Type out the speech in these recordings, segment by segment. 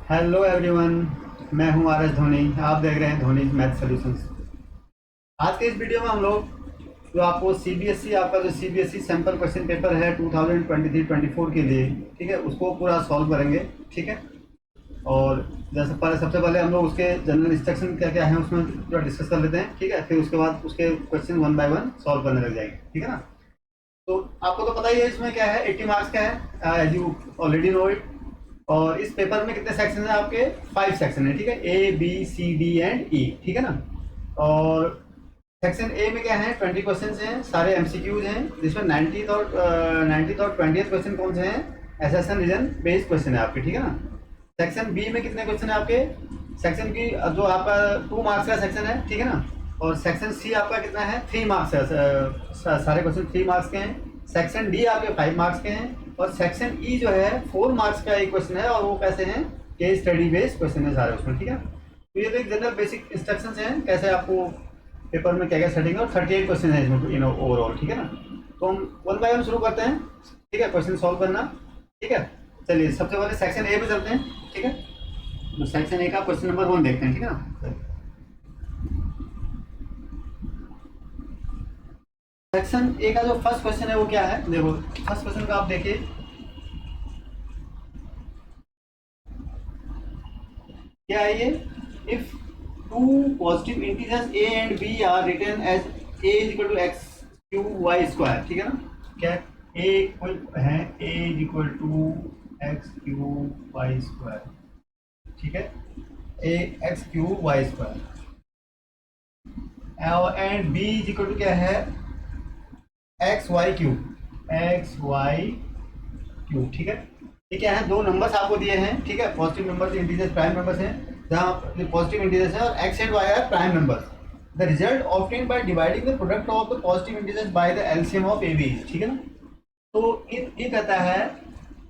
Hello everyone, मैं हूं R S Dhoni. आप देख रहे हैं धोनी मैथ सॉल्यूशंस। आज के इस वीडियो में हम लोग जो आपको सीबीएसई आपका जो सीबीएसई सैम्पल क्वेश्चन पेपर है 2023-24 के लिए, ठीक है, उसको पूरा सॉल्व करेंगे। ठीक है, और जैसे सबसे पहले हम लोग उसके जनरल इंस्ट्रक्शन क्या क्या है उसमें पूरा डिस्कस कर लेते हैं। ठीक है, फिर उसके बाद उसके question one by one solve करने लग जाएंगे। ठीक है ना। तो आपको तो पता ही है इसमें क्या है, 80 मार्क्स का है, as you already know it. और इस पेपर में कितने सेक्शन हैं आपके? 5 सेक्शन है। ठीक है, A B C D and E. ठीक है ना। और सेक्शन ए में क्या है, 20 क्वेश्चन हैं, सारे एमसीक्यूज हैं, जिसमें 90th और 20th क्वेश्चन कौन से हैं? एसेशन रीजन बेस्ड क्वेश्चन है आपके। ठीक है ना। सेक्शन बी में कितने क्वेश्चन है आपके? सेक्शन की जो आपका 2 मार्क्स का सेक्शन है। ठीक है ना। और सेक्शन सी आपका कितना है? 3 मार्क्स है। सारे क्वेश्चन 3 मार्क्स के हैं। सेक्शन डी आपके 5 मार्क्स के हैं। और सेक्शन ई जो है 4 मार्क्स का एक क्वेश्चन है, और वो कैसे हैं? केस स्टडी बेस्ड क्वेश्चन है सारे उसमें। ठीक है, तो ये तो एक जनरल बेसिक इंस्ट्रक्शंस हैं कैसे आपको पेपर में क्या क्या सेटिंग है। और 38 क्वेश्चन है इसमें ओवरऑल। ठीक है ना। तो हम वन बाय वन शुरू करते हैं। ठीक है, क्वेश्चन सॉल्व करना। ठीक है, चलिए सबसे पहले सेक्शन ए पे चलते हैं। ठीक है, तो सेक्शन ए का क्वेश्चन नंबर 1 देखते हैं। ठीक है ना। सेक्शन ए का जो फर्स्ट क्वेश्चन है वो क्या है, देखो फर्स्ट क्वेश्चन का आप देखिए क्या है ये। If two positive integers A and B are written as A is equal to X Q Y square. ठीक है ना। क्या ए इक्वल है, A is equal to X Q Y square. ठीक है, A X Q Y square and B is equal to क्या है, X Y Q, X Y Q. ठीक है, ये क्या है, दो नंबर्स आपको दिए हैं। ठीक है, positive numbers integers prime numbers हैं, जहाँ पॉजिटिव इंटीजर्स है और X and Y are prime numbers. The result obtained by dividing the product of the positive integers by the LCM of A B. ठीक है ना। तो ये कहता है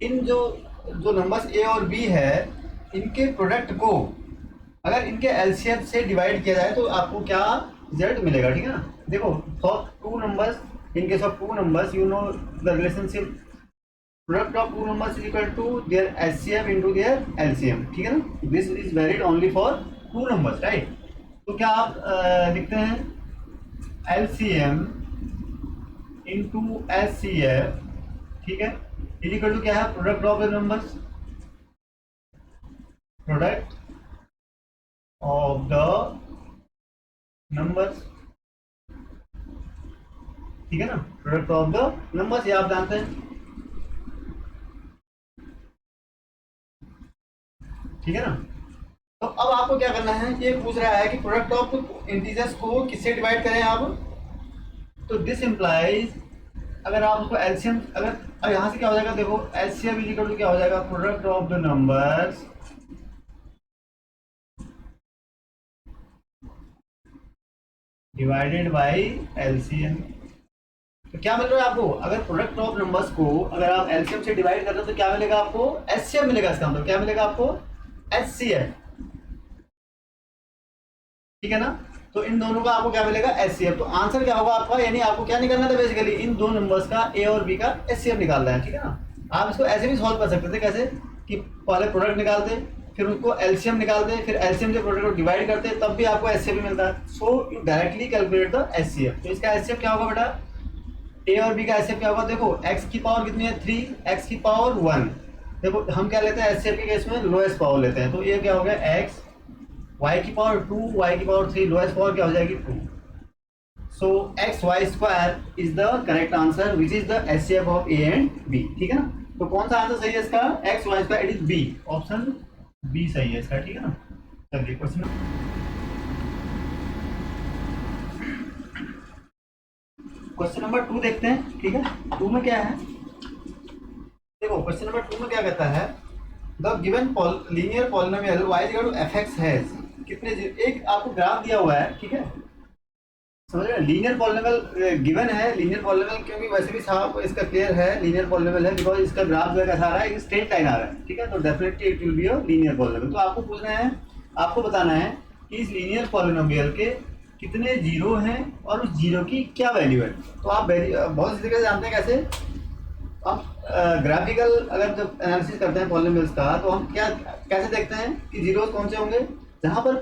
इन जो जो नंबर्स ए और बी है, इनके प्रोडक्ट को अगर इनके एलसीएम से डिवाइड किया जाए तो आपको क्या रिजल्ट मिलेगा। ठीक है ना। देखो for two numbers, in case of two numbers, you know the relationship product of two numbers is equal to their HCF into their LCM. ठीक है ना। this is valid only for two numbers, right? तो क्या आप लिखते हैं LCM into HCF, ठीक है, is equal to क्या है, product of the numbers, product of the numbers. ठीक है ना, प्रोडक्ट ऑफ द नंबर्स, ये आप जानते हैं। ठीक है ना। तो अब आपको क्या करना है, ये पूछ रहा है कि प्रोडक्ट ऑफ इंटीजर्स को किससे डिवाइड करें आप। तो दिस इंप्लाइज अगर आप उसको एलसीएम, अगर यहां से क्या हो जाएगा, देखो एलसीएम इज इक्वल टू क्या हो जाएगा, product of the numbers divided by LCM. तो क्या मिल रहा है आपको, अगर प्रोडक्ट ऑफ नंबर्स को अगर आप एलसीएम से डिवाइड कर रहे हो तो क्या मिलेगा आपको, एचसीएफ मिलेगा। इसका मतलब क्या मिलेगा आपको, एचसीएफ। ठीक है ना। तो इन दोनों का आपको क्या मिलेगा, एचसीएफ। तो आंसर क्या होगा आपका, यानी आपको क्या निकालना था बेसिकली, इन दो नंबर्स का ए और बी का एचसीएफ निकालना है। ठीक है ना। आप इसको ऐसे भी सॉल्व कर सकते थे, कैसे कि पहले प्रोडक्ट निकालते, फिर उसको एलसीएम निकालते, फिर एलसीएम से प्रोडक्ट को डिवाइड करते, तब भी आपको एचसीएफ मिलता है। So you directly calculate the HCF. तो इसका एचसीएफ क्या होगा बेटा, ए और बी का एचसीएफ क्या होगा, देखो x की पावर कितनी है 3, x की पावर 1। देखो हम क्या लेते हैं एचसीएफ के केस में, लोएस्ट पावर लेते हैं। तो ये क्या हो गया, x, y की पावर 2, y की पावर 3, लोएस्ट पावर क्या हो जाएगी 2। So X Y square is the correct answer which is the HCF of A and B. ठीक है ना। तो कौन सा आंसर सही है इसका, X Y square, it is B, option B सही है इसका। ठीक है ना। चलिए क्वेश्चन नंबर 2 देखते हैं। ठीक है, 2 में क्या है, देखो क्वेश्चन नंबर 2 में क्या कहता है, the given linear polynomial y is equal to fx has कितने, एक आपको ग्राफ दिया हुआ है। ठीक है, समझ रहे हैं, लीनियर पॉलिनोमियल गिवन है। लीनियर पॉलिनोमियल क्योंकि वैसे भी साहब इसका क्लियर है, लीनियर पॉलिनोमियल है बिकॉज इसका ग्राफ जो कैसा आ रहा है, एक स्ट्रेट लाइन आ रहा है। ठीक है, तो definitely it will be a linear polynomial. तो आपको पूछना है, आपको बताना है कि इस लीनियर पॉलिनोमियल के कितने जीरो हैं और उस जीरो की क्या वैल्यू है। तो आप बहुत सी तरीके से जानते हैं कैसे, अब ग्राफिकल अगर जब एनालिसिस करते हैं पॉलिनोमियल्स का, तो हम क्या कैसे देखते हैं कि जीरोस कौन से होंगे, जहां पर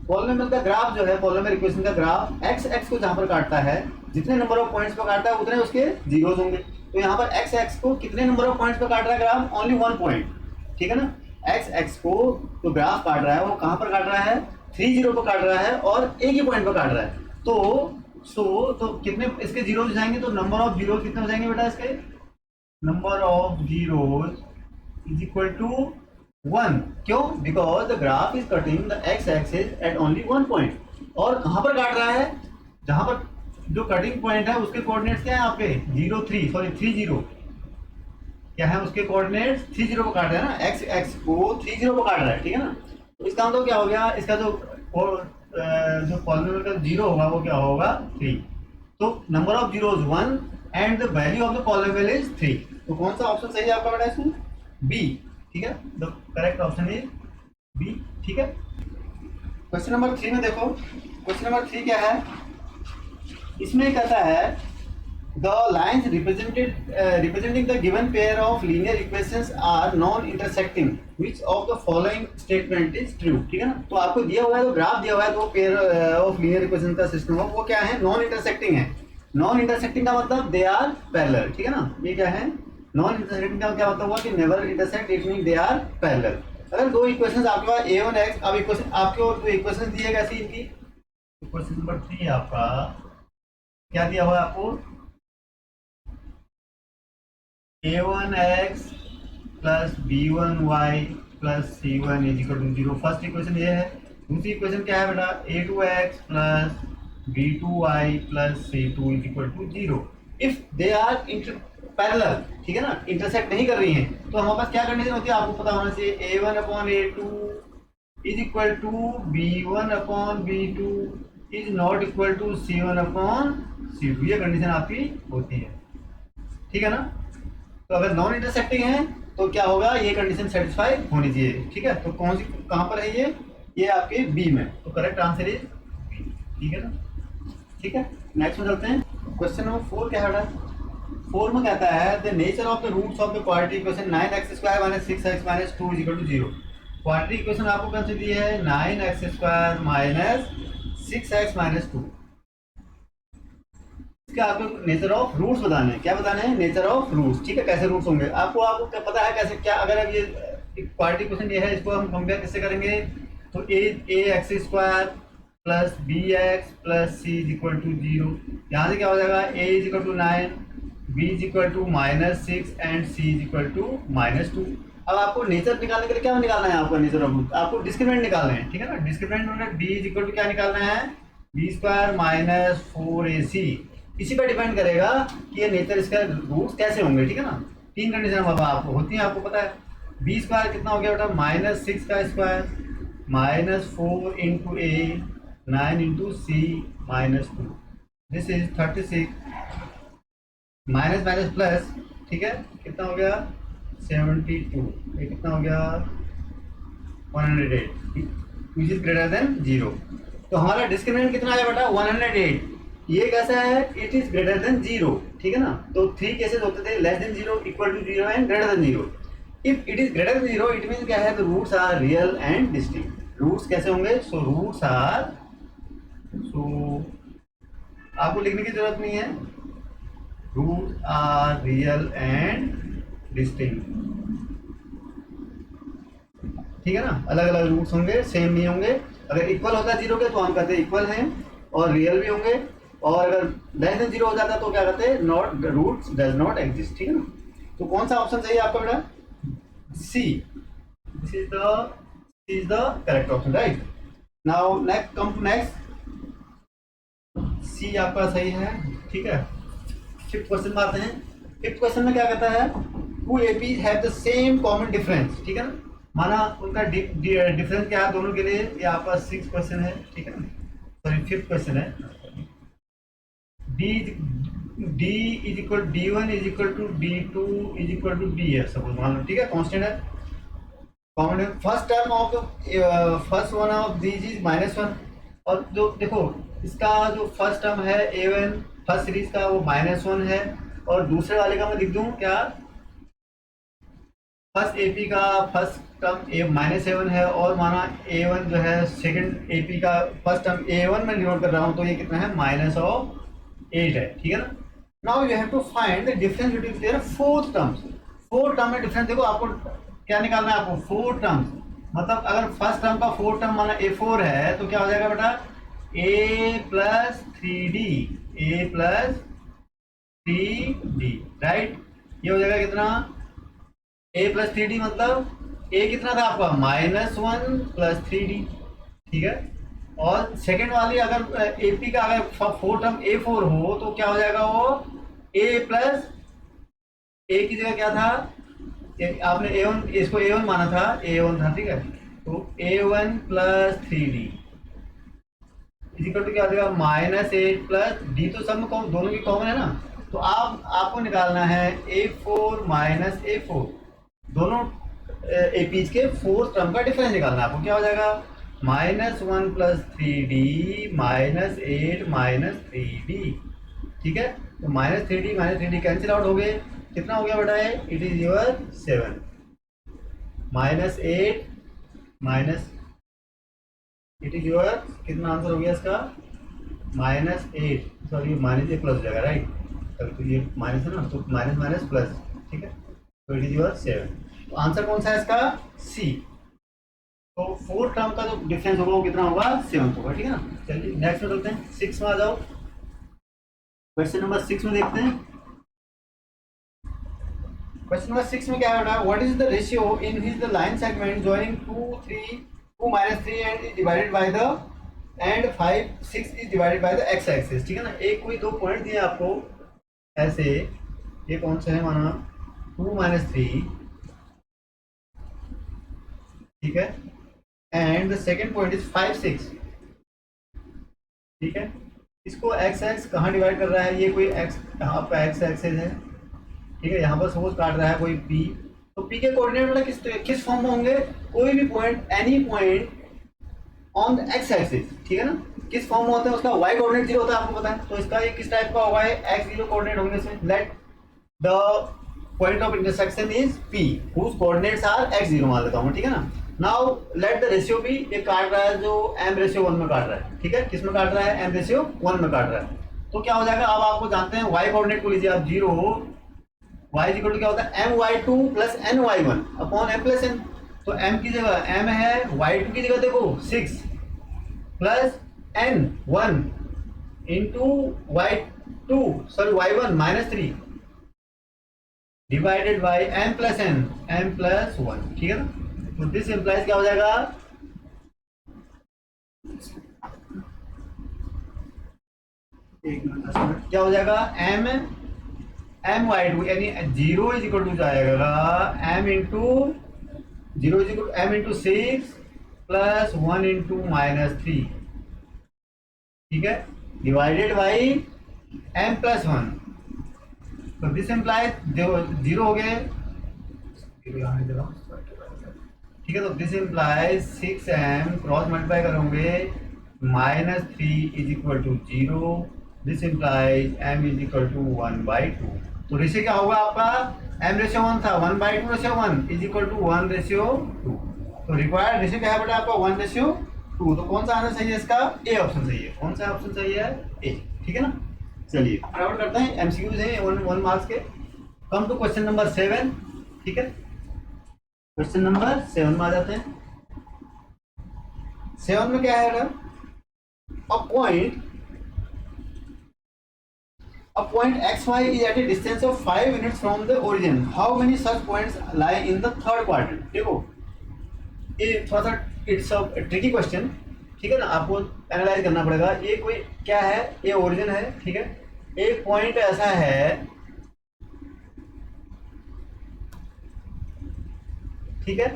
पॉलिनोमियल का ग्राफ जो है, पॉलिनोमियल इक्वेशन का ग्राफ एक्स एक्स को जहां पर काटता है, जितने नंबर ऑफ पॉइंट्स पर काटता है उतने उसके जीरोस होंगे। तो यहाँ पर एक्स एक्स को कितने नंबर ऑफ पॉइंट्स पर काट रहा है ग्राफ, ओनली 1 पॉइंट, ठीक है ना। एक्स एक्स को जो ग्राफ काट रहा है वो कहाँ पर काट रहा है, 3 0 पर काट रहा है और एक ही पॉइंट पर काट रहा है। तो कितने इसके जीरो हो जाएंगे, तो नंबर ऑफ जीरो कितने हो जाएंगे बेटा, इसके number of zeros is equal to 1। क्यों, because the graph is cutting the X axis at only 1 point. और कहां पर काट रहा है, जहां पर जो कटिंग पॉइंट है उसके कोऑर्डिनेट्स क्या है आपके 30 क्या है, उसके कोऑर्डिनेट्स 30 पर काट रहा है ना, एक्स एक्स को 30 पर काट रहा है, ठीक है ना। तो इसका मतलब क्या हो गया, इसका जो पॉलिनोमियल का जीरो होगा वो क्या होगा 3। तो number of zeros 1 and the value of the polynomial is 3। तो कौन सा ऑप्शन सही है आपका बेटा इसमें, बी, ठीक है, the correct option is B, ठीक है। क्वेश्चन नंबर 3 में देखो, क्वेश्चन नंबर 3 क्या है, इसमें कहता है the lines representing the given pair of linear equations are non-intersecting, which of the following statement is true, ठीक है ना। तो आपको दिया हुआ है, तो ग्राफ दिया हुआ है, तो पेयर ऑफ लीनियर इक्वेशन का सिस्टम हो, वो क्या है, नॉन इंटरसेक्टिंग है। नॉन इंटरसेक्टिंग का मतलब दे आर पैरेलल, ठीक है ना। ये क्या है, नॉन इंटरसेक्टिंग का क्या मतलब हुआ कि never intersect, it mean they are parallel. अगर दो इक्वेशंस आपके पास a1x, अब इक्वेशन आपको जो इक्वेशन दी है कैसी इनकी, क्वेश्चन नंबर 3 आपका क्या दिया हुआ है आपको, a1x plus b1y plus c1 is equal to 0। First equation ये है। दूसरी इक्वेशन क्या है बेटा, a2x plus b2y plus c2 is equal to 0 if they are parallel, ठीक है ना, इंटरसेक्ट नहीं कर रही हैं। तो हमारे पास क्या कंडीशन होती है, आपको पता होना चाहिए, a1/a2 is equal to b1/b2 is not equal to c1/c2। ये कंडीशन आपकी होती है, ठीक है ना। तो अगर नॉन इंटरसेक्टिंग है तो क्या होगा, ये कंडीशन सेटिस्फाई होनी चाहिए, ठीक है। तो कौन सी कहां पर है ये आपके बी में, तो करेक्ट आंसर इज बी, ठीक है ना, ठीक है। नेक्स्ट में चलते हैं, क्वेश्चन नंबर 4 क्या है, 4 में कहता है the nature of the roots of the quadratic equation 9x² - 6x - 2 = 0। Quadratic equation आपको कौन सी दी है, 9x² - 6x - 2। इसका आपको नेचर ऑफ रूट्स बताने हैं, क्या बताने हैं, नेचर ऑफ रूट्स, ठीक है। कैसे रूट्स होंगे आपको क्या पता है कैसे, क्या अगर अब ये क्वाड्रेटिक इक्वेशन ये है, इसको हम कंपेयर कैसे करेंगे, तो ax² plus bx plus c is equal to 0। यहाँ से क्या हो जाएगा, a is equal to 9, b is equal to -6 and c is equal to -2। अब आपको नेचर निकालने के लिए क्या निकालना है, आपका नेचर ऑफ रूट, आपको डिस्क्रिमिनेंट निकालना है, ठीक है ना। डिस्क्रिमिनेंट में d इज इक्वल टू क्या निकालना है, b² - 4ac। इसी पर डिपेंड करेगा कि ये नेचर इसका रूट्स कैसे होंगे, ठीक है ना। 3 कंडीशन बाबा आपको होती हैं, आपको पता है। b² कितना हो गया बेटा, -6 का square -4 into a 9 into c -2, this is 36 minus minus plus, ठीक है, कितना हो गया 72, ये कितना हो गया 108 विच इज ग्रेटर देन 0। तो हमारा डिस्क्रिमिनेंट कितना आया बेटा 108। ये कैसा है, इट इज ग्रेटर देन 0, ठीक है ना। तो 3 केसेस होते थे, less than 0, equal to 0 and greater than 0। If it is greater than 0 it mean क्या है, the roots are real and distinct. Roots कैसे होंगे, सो रूट्स आर, सो आपको लिखने की जरूरत नहीं है, roots are real and distinct, ठीक है ना। अलग अलग रूट्स होंगे, सेम नहीं होंगे। अगर इक्वल होता है 0 के तो हम कहते हैं इक्वल हैं और रियल भी होंगे, और अगर लेस देन 0 हो जाता है तो क्या कहते हैं, not, roots does not exist, ठीक है ना। तो कौन सा ऑप्शन सही है आपका बेटा, see, this is the correct option, right. Now next come to next, see आपका सही है, ठीक है। 5th क्वेश्चन में आते हैं। 5th क्वेश्चन में क्या कहता है, two AP have the same common difference, ठीक है ना। माना उनका डिफरेंस क्या है दोनों के लिए, ये आपका 6th क्वेश्चन है, ठीक है ना, सॉरी 5th क्वेश्चन है। d is equal d1 is equal to d2 is equal to d है, सपोज मान लो, ठीक है, कांस्टेंट है, कॉमन है। First term of first one of these is -1, और जो देखो इसका जो फर्स्ट टर्म है a1 फर्स्ट सीरीज का वो -1 है, और दूसरे वाले का मैं लिख दूं क्या, फर्स्ट एपी का फर्स्ट टर्म ए -A1 है और माना A1 जो है सेकंड एपी का फर्स्ट टर्म A1 में डिनोट कर रहा हूं, तो ये कितना है -8 है, ठीक है ना। Now you have to find the difference between their fourth terms. Fourth term में डिफरेंस देखो, आपको क्या निकालना है, आपको फोर्थ टर्म्स, मतलब अगर फर्स्ट टर्म का फोर्थ टर्म माना A4 है तो क्या हो जाएगा बेटा, A + 3D, A + 3D, right. ये हो जाएगा कितना, A + 3D, मतलब A कितना था आपका -1 + 3D, ठीक है। और सेकेंड वाली अगर AP का अगर फोर्थ टर्म A4 हो तो क्या हो जाएगा, वो A + A की जगह क्या था, आपने A1, इसको A1 माना था, A1 था, ठीक है। तो A1 + 3D इक्वल टू क्या हो जाएगा, -8 + D, तो सब में दोनों की कॉमन है ना। तो आपको निकालना है A4 - A4, दोनों एपीज के फोर्थ टर्म का डिफरेंस निकालना है आपको। क्या हो जाएगा, -1 + 3D -8 - 3D, ठीक है। तो -3D कैंसिल आउट हो गए, कितना हो गया बेटा, it is your 7 -8 minus, it is your, कितना आंसर हो गया इसका, -8, सॉरी -A प्लस हो जाएगा, राइट। तो ये माइनस है ना, तो माइनस प्लस, ठीक है। तो इट इज योर 7। तो आंसर कौन सा है इसका, सी। तो फोर्थ टर्म का जो डिफरेंस होगा वो कितना होगा, 7 होगा, ठीक है ना। चलिए नेक्स्ट में चलते हैं, 6 में आ जाओ। क्वेश्चन नंबर 6 में देखते हैं। क्वेश्चन नंबर 6 में क्या है बेटा, what is the ratio in which the line segment joining 2 -3 and is divided by the end 5 6 is divided by the x axis, ठीक है ना। एक कोई दो पॉइंट दिए आपको ऐसे, ये कौन सा है, माना 2 -3, ठीक है, and the second point is 5 6, ठीक है। इसको एक्स एक्स कहाँ डिवाइड कर रहा है, ये कोई एक्स, यहाँ पर एक्स एक्सिस है, ठीक है। यहाँ पर सपोज काट रहा है कोई पी, तो पी के कोऑर्डिनेट मतलब किस फॉर्म में होंगे, कोई भी point, any point on the X axis, ठीक है ना, किस फॉर्म में होता है, उसका वाई कोऑर्डिनेट 0 होता है, आपको पता है। तो इसका ये किस टाइप का होगा, x0 कोऑर्डिनेट होंगे इसमें। Let the point of intersection is p whose coordinates are x0 मान लेता हूँ, ठीक है ना। नाउ लेट द रेशियो भी, ये काट रहा है जो m/1 में काट रहा है, ठीक है। किस में काट रहा है, m/1 में काट रहा है। तो क्या हो जाएगा, अब आपको जानते हैं y कोऑर्डिनेट को लीजिए आप 0, y इक्वल टू क्या होता है, my2 + ny1 upon m + n। तो m की जगह m है, y2 की जगह देखो 6 plus n1 into y2, sorry y1 -3 divided by m + n, m + 1, ठीक है ना। तो दिस इंप्लाइज क्या हो जाएगा, एक मिनट, क्या हो जाएगा, my2 यानी 0 इज इक्वल टू जाएगा m into 0 is equal m into 6 plus 1 into -3, ठीक है, डिवाइडेड बाई m + 1। तो दिस इम्प्लाइज 0 हो गए, ठीक है। तो this implies 6m cross multiply करोगे -3 is equal to 0, this implies m is equal to 1/2। तो रेशियो क्या होगा आपका, m/1 था, 1/2/1 इज इक्वल टू 1/2। तो रिक्वायर्ड रेशियो क्या है बेटा आपका, 1/2। तो कौन सा आंसर सही है इसका, ए ऑप्शन सही है। कौन सा ऑप्शन सही है, ए, ठीक है ना। चलिए फटाफट करते हैं, एमसीक्यूज हैं 1 मार्क्स के। कम टू क्वेश्चन नंबर 7, ठीक है। क्वेश्चन नंबर 7 में आ जाते हैं। 7 में क्या है बेटा, a point xy is at a distance of 5 units from the origin. How many such points lie in the third quadrant? देखो ये थोड़ा सा इट्स अ ट्रिकी क्वेश्चन, ठीक है ना, आपको एनालाइज करना पड़ेगा। ये कोई क्या है, ये ओरिजिन है, ठीक है। एक पॉइंट ऐसा है, ठीक है,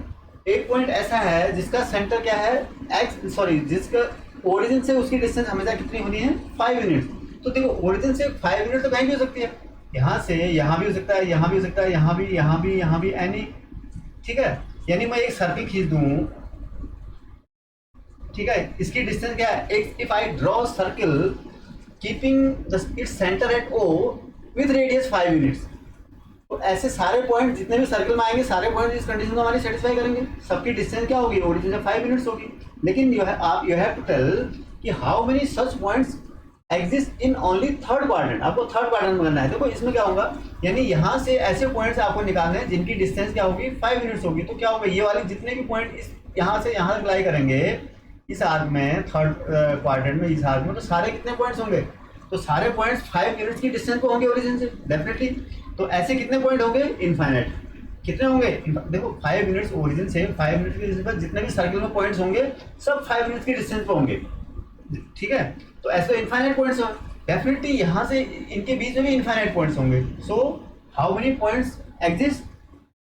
एक पॉइंट ऐसा है जिसका सेंटर क्या है, एक्स, सॉरी, जिसका ओरिजिन से उसकी डिस्टेंस हमेशा कितनी होनी है, 5 यूनिट। तो देखो ओरिजिन से 5 यूनिट तो कहीं भी हो सकती है, यहाँ से यहाँ भी हो सकता है, यहाँ भी हो सकता है, यहाँ भी, यहाँ भी, यहाँ भी, एनी, ठीक है। यानी मैं एक सर्किल खींच दूं, ठीक है, इसकी डिस्टेंस क्या है, if I draw circle keeping its centre at O, with radius 5 units. तो ऐसे सारे पॉइंट जितने भी सर्कल में आएंगे सारे पॉइंट इस कंडीशन को हमारी सेटिस्फाई करेंगे। सबकी डिस्टेंस क्या होगी, ओरिजिन से 5 यूनिट्स होगी। लेकिन यू हैव टू टेल कि how many such points exist in only third quadrant. आपको थर्ड क्वाड्रेंट में करना है। देखो इसमें क्या होगा, यानी यहाँ से ऐसे पॉइंट्स आपको निकालने हैं जिनकी डिस्टेंस क्या होगी, 5 यूनिट्स होगी। तो क्या होगा, ये वाले जितने भी पॉइंट इस यहाँ से यहाँ तक लाई करेंगे इस आर्क में, थर्ड क्वाड्रेंट में, इस आर्क में, तो सारे कितने पॉइंट्स होंगे, तो सारे पॉइंट्स 5 यूनिट्स की डिस्टेंस पे होंगे ओरिजिन से डेफिनेटली। तो ऐसे कितने पॉइंट होंगे, इनफाइनाइट। कितने होंगे, देखो 5 यूनिट्स ओरिजिन से 5 यूनिट्स की डिस्टेंस पर जितने भी सर्कल में पॉइंट्स होंगे सब 5 यूनिट्स की डिस्टेंस पे होंगे, ठीक है। तो ऐसे इनफाइनाइट पॉइंट्स हो डेफिनेटली, यहाँ से इनके बीच में भी इनफाइनाइट पॉइंट्स होंगे। So how many points exist,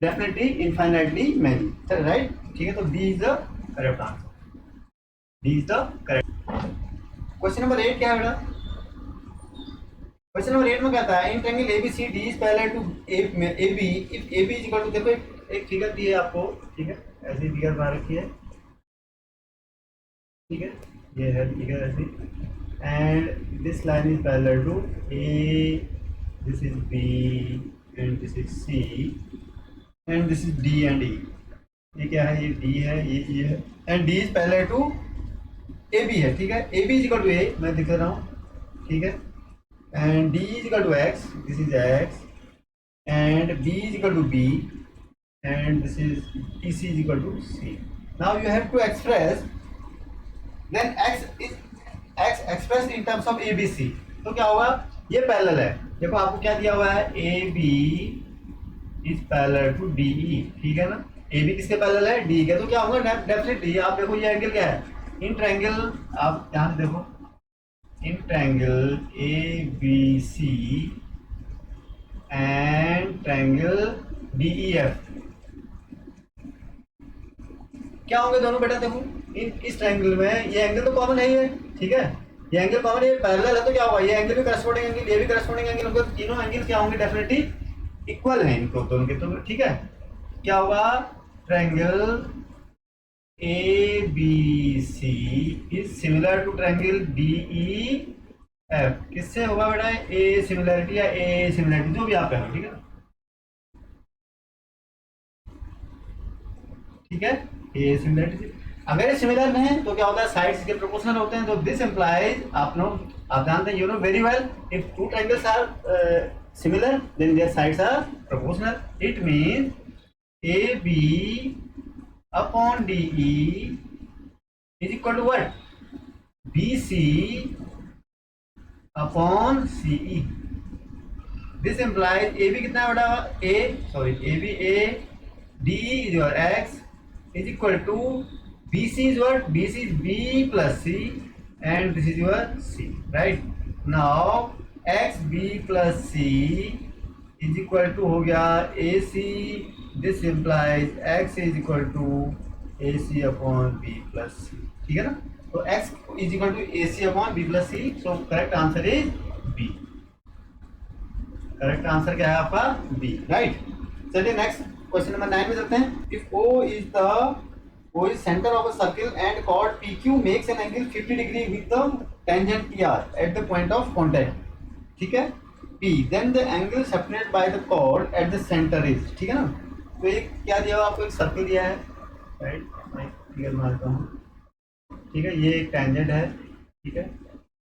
definitely infinitely many, right, ठीक है। तो D is the correct answer, D is the correct. Question number 8 क्या है बेटा, क्वेश्चन नंबर 8 में कहता है in triangle ABC D is parallel to AB if AB is equal to, देखो एक फिगर दी है आपको, ठीक है, ऐसी फिगर बना रखी है, ठीक है, ये है फिगर ऐसी, and this line is parallel to A, this is B and this is C and this is D and E। ये क्या है, ये D है, ये है, and D is parallel to AB है, ठीक है। AB is equal to A, मैं दिखा रहा हूँ, ठीक है, and D is equal to X, this is X, and B is equal to B, and this is EC is equal to C. Now you have to express, then X expressed in terms of ABC. तो क्या होगा, ये parallel है, देखो आपको क्या दिया हुआ है, AB is parallel to DE, ठीक है ना। AB किसके पैरेलल है, D के, तो क्या होगा डेफिनेटली, आप देखो ये एंगल क्या है, इन ट्रायंगल, आप ध्यान से देखो, in triangle ABC and triangle DEF क्या होंगे दोनों बेटा, देखो इस ट्रायंगल में ये एंगल तो कॉमन है ही है, ठीक है, ये एंगल कॉमन है, पैरेलल है, तो क्या होगा, ये एंगल भी करस्पॉन्डिंग एंगल, ये भी करस्पॉन्डिंग एंगल होंगे, तीनों एंगल क्या होंगे, डेफिनेटली इक्वल हैं इनको दोनों के, तो ठीक है। क्या होगा, triangle ABC is similar to triangle DEF, किससे होगा बेटा, A सिमिलरिटी या A सिमिलरिटी, जो भी आप कहो, ठीक है, ठीक है, A सिमिलरिटी। अगर ये सिमिलर नहीं है तो क्या होता है, साइड्स के प्रोपोर्शनल होते हैं, तो दिस इंप्लाइज, आप जानते हैं, you know very well, if two triangles are similar then their sides are proportional, it means AB upon DE is equal to what, BC upon CE. This implies AB कितना है बेटा, ABA, DE is your X is equal to BC is what, BC is B plus C and this is your C, right। Now XB plus C is equal to हो गया AC, this implies X is equal to AC upon B plus C, ठीक है ना। तो X is equal to AC upon B plus C, so correct answer is B, correct answer क्या है आपका, B, right. चलिए नेक्स्ट क्वेश्चन नंबर 9 में चलते हैं। If O is center of a circle and chord PQ makes an angle 50 degree with the tangent TR at the point of contact, ठीक है, P, then the angle separated by the chord at the center is, ठीक है ना। तो एक क्या दिया हुआ आपको, एक सर्कल दिया है, राइट, मैं क्लियर मारता हूँ, ठीक है, ये एक टेंजेंट है, ठीक है,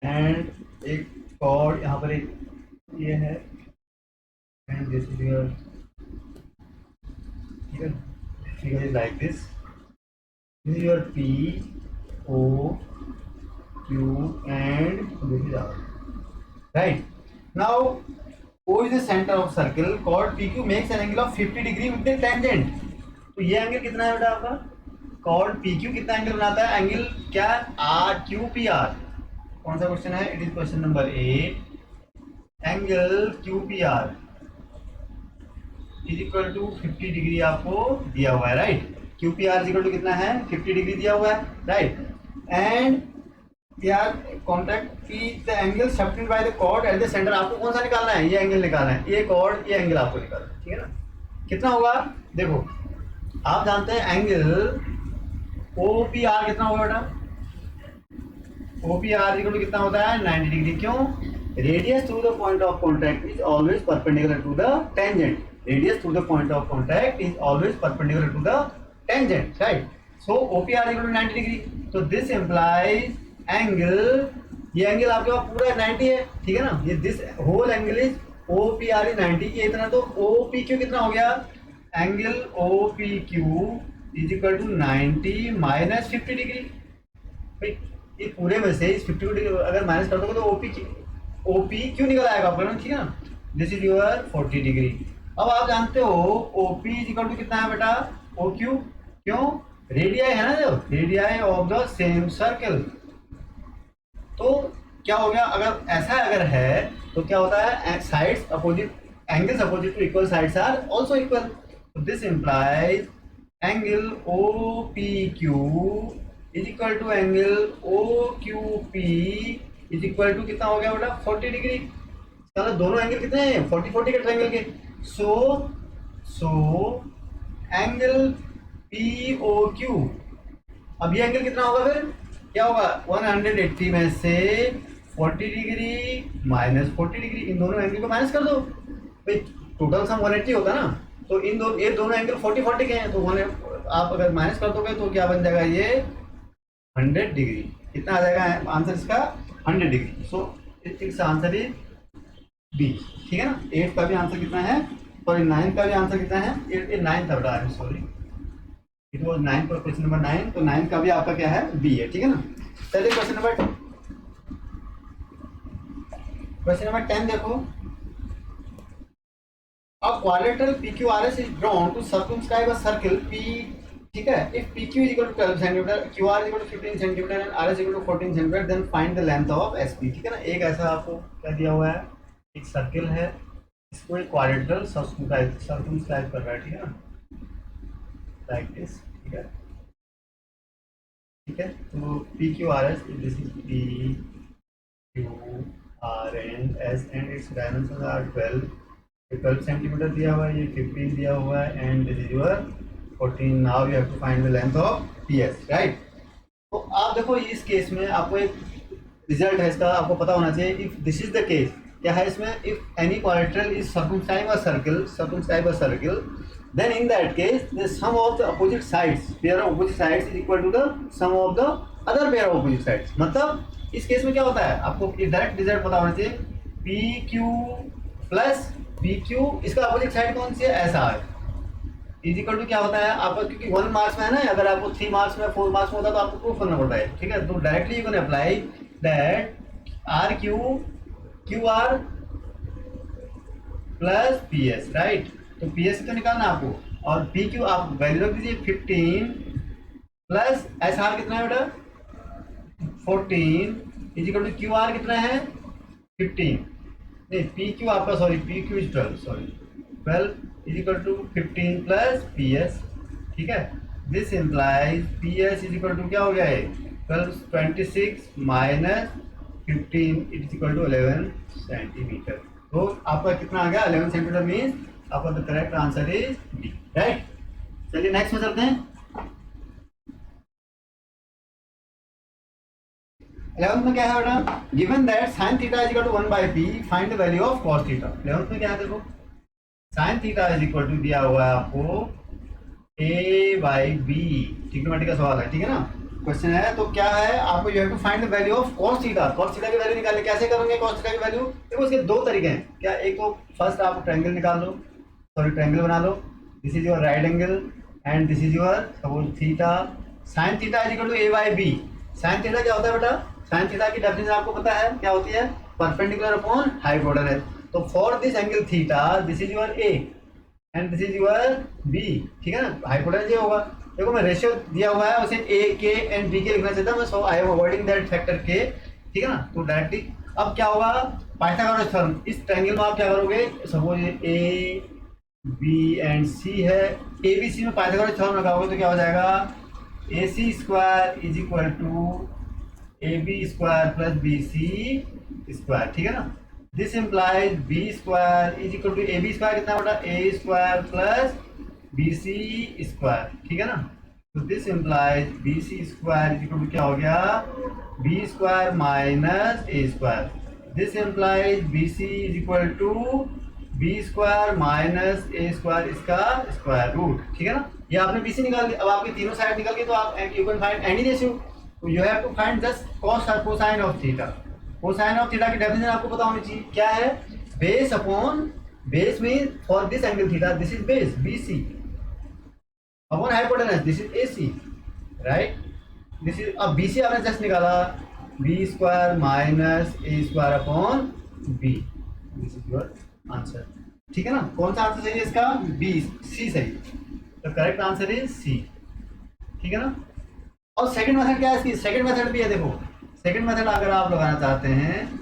एंड एक कॉर्ड यहाँ पर एक ये है, एंड दिस इज योर, ठीक है, figure is like this is your P O Q and this is our, right. Now O is the center of circle, chord PQ makes an angle of 50 degree with the tangent। तो ये angle कितना है बेटा आपका, chord PQ कितना angle बनाता है, angle क्या, QPR। कौन सा क्वेश्चन है, it is question number 8। Angle QPR is equal to 50 degree आपको दिया हुआ है, right. QPR is equal to कितना है, 50 डिग्री दिया हुआ है, राइट, एंड यार कॉन्टैक्ट की the angle separated by the chord at the centre, आपको कौन सा निकालना है, ये एंगल निकालना है, ये कॉर्ड, ये एंगल आपको निकालना है, ठीक है ना। कितना होगा, देखो आप जानते हैं एंगल OPR कितना होगा बेटा, OPR इक्वल टू कितना होता है, 90 डिग्री, क्यों, radius through the point of contact is always perpendicular to the tangent. Radius through the point of contact is always perpendicular to the tangent, right? So OPR equal to 90 degree. So this implies angle, ये angle आपके पास पूरा 90 है, ठीक है ना, ये this whole angle is OPR is 90, ये इतना, तो OPQ कितना हो गया, angle OPQ is equal to 90 minus 50 degree. भाई ये पूरे में से इस 50 डिग्री अगर माइनस कर दोगे तो OPQ निकल आएगा आपका ना, ठीक है ना। This is your 40 degree. अब आप जानते हो OP इज इक्वल टू कितना है बेटा, OQ, क्यों, रेडियाई है ना, जो radii of the same circle. तो क्या हो गया, अगर ऐसा अगर है तो क्या होता है, sides opposite, angles opposite to equal sides are also equal. This implies angle OPQ is equal to angle OQP is equal to कितना हो गया बेटा, 40 डिग्री। मतलब दोनों एंगल कितने हैं, 40-40 के ट्रायंगल के। सो एंगल POQ, अब ये एंगल कितना होगा, फिर क्या होगा, 180 में से 40 डिग्री माइनस 40 डिग्री, इन दोनों एंगल को माइनस कर दो, भाई टोटल सम 180 होता ना, तो इन ये दोनों एंगल 40-40 के हैं, तो आप अगर माइनस कर दोगे तो क्या बन जाएगा, ये 100 डिग्री। कितना आ जाएगा आंसर इसका, 100 degree. So it's answer is B, ठीक है ना। 8 का भी आंसर कितना है, सॉरी 9 का भी आंसर कितना है, 9 था बेटा, I am sorry, it was 9 पर क्वेश्चन नंबर 9, तो 9 का भी आपका क्या है, बी है, ठीक है ना। चलिए क्वेश्चन नंबर 10 देखो। अब quadrilateral PQRS is drawn to circumscribe a circle P, ठीक है। If PQ is equal to 12 centimetre, QR is equal to 15 centimetre and RS is equal to 14 centimetre, then find the length of SP, ठीक है ना। एक ऐसा आपको क्या दिया हुआ है, एक सर्कल है, इसको एक क्वाड्रेटरल सर्कमस्क्राइब कर रहा है, ठीक है ना, लाइक दिस, ठीक है, ठीक है। तो PQRS, this is PQRS and its dimension are 12 centimetre दिया हुआ है, ये 15 दिया हुआ है, and this is your 14। Now you have to find the length of PS, right. तो आप देखो इस केस में आपको एक रिजल्ट है इसका, आपको पता होना चाहिए। If this is the case, क्या है इसमें, if any quadrilateral is circumscribe a circle, then in that case the sum of the opposite sides, pair of opposite sides is equal to the sum of the other pair of opposite sides। मतलब इस case में क्या होता है, आपको direct result पता होना चाहिए, PQ प्लस PQ, इसका अपोजिट साइड कौन सी है, SR इज इक्वल टू क्या होता है आपका, क्योंकि 1 मार्क्स में है ना, अगर आपको 3 मार्क्स में 4 मार्क्स में होता तो आपको प्रूफ करना पड़ता है, ठीक है। तो directly you can apply that RQ QR plus PS, right. तो PS तो निकालना आपको, और PQ आप वैल्यू रख दीजिए 15 प्लस SR कितना है बेटा, 14 इज इक्वल टू QR कितना है, 15, नहीं PQ आपका, sorry PQ is 12, sorry 12 is equal to 15 plus PS, ठीक है। This implies PS is equal to क्या हो गया है, 26 minus 15 is equal to 11 centimetre. तो आपका कितना आ गया, 11 सेंटीमीटर मीन्स आपका the correct answer is B, right. चलिए नेक्स्ट में चलते हैं। 11th में क्या है बेटा, given that sin theta is equal to 1/p, find the value of cos theta. 11th में क्या है देखो, sin theta is equal to दिया हुआ है आपको A/b, ट्रिग्नोमेट्री का सवाल है, ठीक है ना, क्वेश्चन है। तो क्या है आपको, you have to find the value of cos theta. cos theta की वैल्यू निकालने कैसे करोगे, cos थीटा की वैल्यू देखो, इसके दो तरीके हैं क्या, एक तो फर्स्ट आप ट्रायंगल निकाल लो, सॉरी ट्रायंगल बना लो, this is your right angle and this is your suppose theta. sin theta is equal to A/b। sin theta क्या होता है बेटा, sin थीटा की डेफिनेशन आपको पता है क्या होती है, परपेंडिकुलर अपॉन हाइपोटेनस। तो for this angle theta, this is your A and this is your B, ठीक है ना, हाइपोटेनस ये होगा। देखो मैं रेशियो दिया हुआ है, उसे A, K एंड B के लिखना चाहता हूँ, so I am avoiding that factor K, ठीक है ना। तो डायरेक्टली अब क्या होगा, पाइथागोरस थ्योरम, इस ट्रायंगल में आप क्या करोगे, suppose A, B and C है, ABC में पाइथागोरस थ्योरम लगाओगे तो क्या हो जाएगा, AC square is equal to AB square plus BC square, ठीक है ना। This implies B square is equal to AB square कितना बेटा, A square plus BC square, ठीक है ना। तो this implies BC square is equal to क्या हो गया, B square minus A square, this implies B C is equal to B square minus A square इसका स्क्वायर रूट, ठीक है ना। ये आपने बी सी निकाल दिया। अब आपकी तीनों साइड निकल गई तो आप you can find any ratio. You have to find just cos और cosine of theta. Cosine of theta की डेफिनेशन आपको पता होनी चाहिए, क्या है, base upon, base mean for this angle theta this is base B C upon hypotenuse this is A C, right. This is, अब B C आपने just निकाला B square minus A square upon B, this is your answer, ठीक है ना। कौन सा answer सही है इसका, बी सी सही, तो करेक्ट आंसर इज सी, ठीक है ना। और सेकंड मेथड क्या है इसकी, सेकंड मेथड भी है, देखो सेकंड मेथड अगर आप लगाना चाहते हैं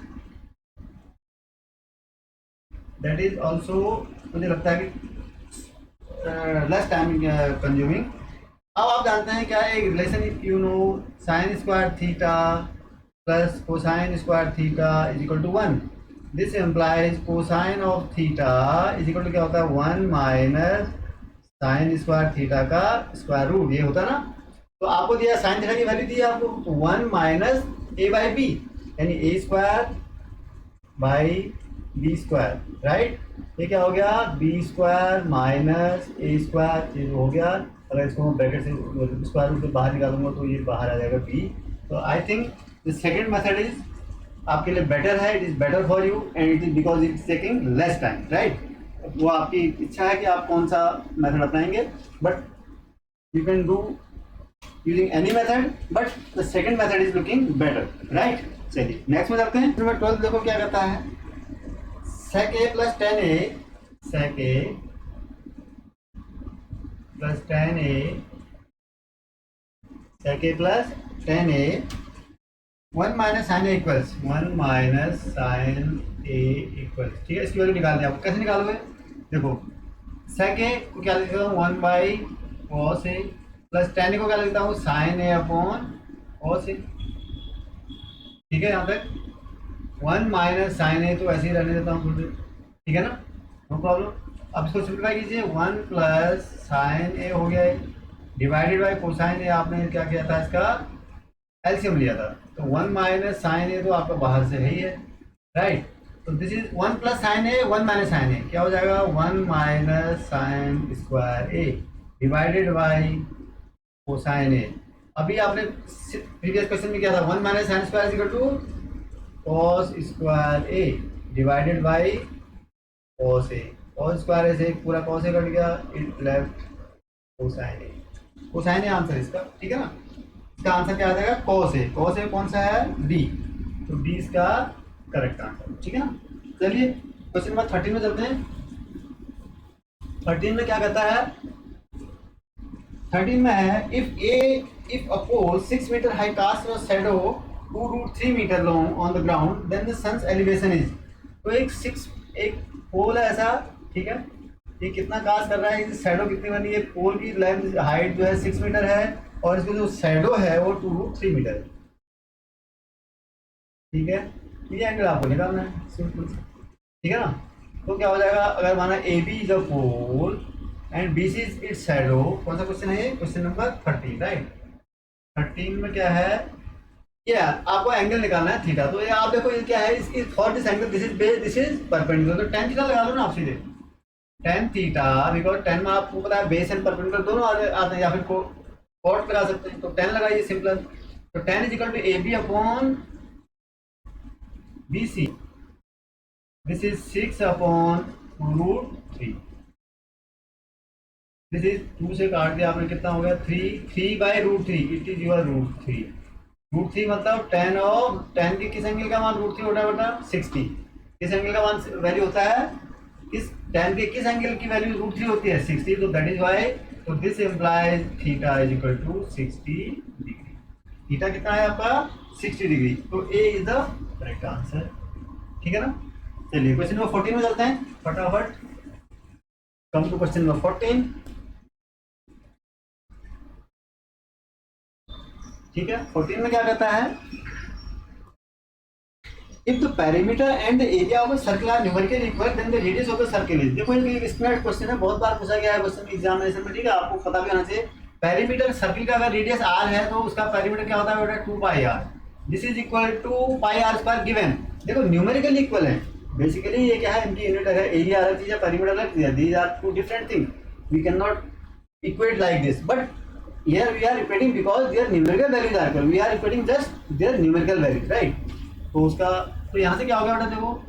दैट इज ऑल्सो, मुझे लगता है कि लेस टाइम कंज्यूमिंग। अब आप जानते हैं क्या है, एक relation you know sine square theta plus cosine square theta is equal to 1। This implies cosine of theta is equal to क्या होता है, 1 माइनस साइन स्क्वायर थीटा का स्क्वायर रूट, ये होता है ना। तो आपको दिया साइन थीटा की वैल्यू दी है आपको, तो 1 माइनस ए बाई बी, यानी A square by B square, right. ये क्या हो गया, B square minus A square, ये हो गया। अगर इसको ब्रैकेट से स्क्वायर रूट से बाहर निकालूंगा तो ये बाहर आ जाएगा बी। तो I think the second method is आपके लिए बेटर है, it is better for you and it is because it is taking less time, right. वो आपकी इच्छा है कि आप कौन सा मेथड अपनाएंगे, but you can do using any method, but the second method is looking better, right। चलिए नेक्स्ट में चलते हैं। नंबर 12 देखो क्या करता है, sec a plus tan a, sec a plus tan a, sec a plus tan a, 1 minus sin a equals 1 minus sin a equals, ठीक है। इसकी वैल्यू निकाल दिया, आपको कैसे निकालोगे, देखो sec a को क्या लिखता हूँ 1 by cos a plus tan को क्या लिखता हूँ साइन ए अपॉन cos ए, ठीक है। यहाँ तक 1 माइनस साइन ए तो ऐसे ही रहने देता हूँ थोड़ी, ठीक है ना, नो प्रॉब्लम। अब इसको सिंप्लीफाई कीजिए, 1 प्लस साइन ए हो गया है डिवाइडेड बाई कोसाइन ए, आपने क्या किया था, इसका एलसीएम लिया था, तो 1 माइनस साइन ए तो आपका बाहर से है ही है, राइट। तो this is 1 plus sine A 1 minus sine A, क्या हो जाएगा 1 minus sine square A divided by cosine A. अभी आपने प्रीवियस क्वेश्चन में क्या था, 1 minus sine square is equal to cos square A divided by cos A, cos square A से पूरा कॉस ए कट गया, it left cosine A, cosine A answer इसका, ठीक है ना। इसका आंसर क्या आ जाएगा, कॉस ए, कॉस ए कौन सा है, डी, तो डी इसका करेक्ट आंसर, ठीक है ना। चलिए क्वेश्चन नंबर 13 में चलते हैं। 13 में क्या कहता है, 13 में है if a pole 6 meter high casts a shadow 2√3 meter long on the ground then the sun's elevation is। तो एक पोल है ऐसा, ठीक है, ये कितना कास्ट कर रहा है, इसकी शैडो कितनी बनी है, पोल की लेंथ हाइट जो है 6 मीटर है और इसकी जो शैडो है वो 2√3 मीटर है, ठीक है। ये एंगल आपको निकालना है सिंपल, ठीक है ना। तो क्या हो जाएगा, अगर माना A B is a pole and B C is its shadow, कौन सा क्वेश्चन है ये, क्वेश्चन नंबर 13, राइट। 13 में क्या है, ये आपको एंगल निकालना है थीटा। तो ये आप देखो ये क्या है, इसकी for this angle this is base this is perpendicular, तो tan थीटा लगा लो ना आप सीधे, tan थीटा, बिकॉज tan में आपको पता है बेस एंड परपेंडिकुलर दोनों आते हैं, या फिर कॉट लगा सकते हैं, तो tan लगाइए सिंपल। तो tan is equal to A B upon B C, this is 6 upon √3, this is 2 से काट दिया आपने, कितना हो गया 3 बाई √3, इट इज योर √3। √3 मतलब tan की किस एंगल का मान √3 होता है बेटा 60, किस एंगल का मान वैल्यू होता है, इस tan के किस एंगल की वैल्यू √3 होती है 60, तो दैट इज वाई, तो this implies theta is equal to 60 degree. Theta कितना है आपका 60 डिग्री, तो A is the correct answer, ठीक है ना। चलिए क्वेश्चन नंबर 14 में चलते हैं फटाफट, कम टू क्वेश्चन नंबर 14, ठीक है। 14 में क्या कहता है, if the perimeter and the area of a circle are numerically equal then the radius of the circle is. देखो ये स्टैंडर्ड क्वेश्चन है, बहुत बार पूछा गया है क्वेश्चन एग्जामिनेशन में, ठीक है, आपको पता भी होना चाहिए। पेरीमीटर सर्कल का अगर रेडियस r है तो उसका पेरीमीटर क्या होता है बेटा 2 pi r, this is equal to pi r square given, देखो न्यूमेरिकल इक्वल है, बेसिकली ये क्या है, इनकी यूनिट है, एरिया अलग चीज है, पेरीमीटर अलग चीज है, these are two different thing, we can not equate like this, but here we are equating because their numerical values are equal, we are equating just their numerical values, right. तो उसका तो यहाँ से क्या हो गया बेटा, देखो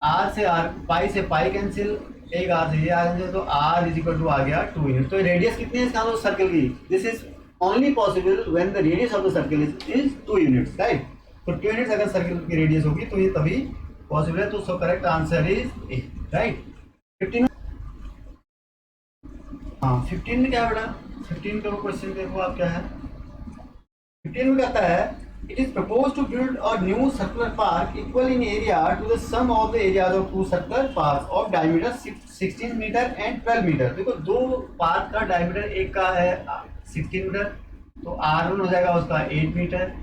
आर से आर, पाई से पाई कैंसिल, एक आर से ये आ जाए, तो आर इज इक्वल टू आ गया 2 यूनिट। तो रेडियस कितनी है इसका सर्कल की, this is only possible when the radius of the circle is 2 units, right. तो 2 यूनिट्स अगर सर्कल की रेडियस होगी तो ये तभी पॉसिबल है। तो so correct answer is a, right. 15 हाँ 15 में क्या है बेटा, 15 का क्वेश्चन देखो आप क्या है, 15 में कहता है it is proposed to build a new circular park equal in area to the sum of the areas of two circular parks of diameter 16 metre and 12 metre. देखो दो पार्क का डायमीटर, एक का है 16 मीटर तो R1 हो जाएगा उसका 8 मीटर,